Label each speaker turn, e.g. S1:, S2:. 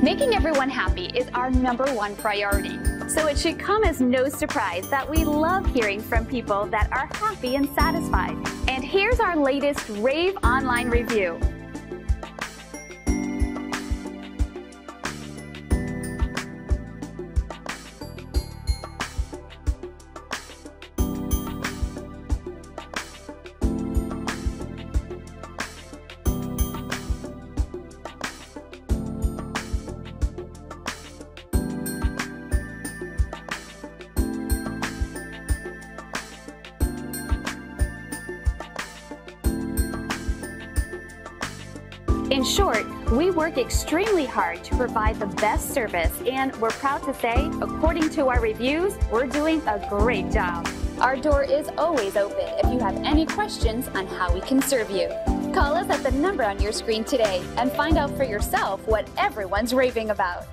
S1: Making everyone happy is our #1 priority. So it should come as no surprise that we love hearing from people that are happy and satisfied. And here's our latest rave online review. In short, we work extremely hard to provide the best service, and we're proud to say, according to our reviews, we're doing a great job. Our door is always open if you have any questions on how we can serve you. Call us at the number on your screen today and find out for yourself what everyone's raving about.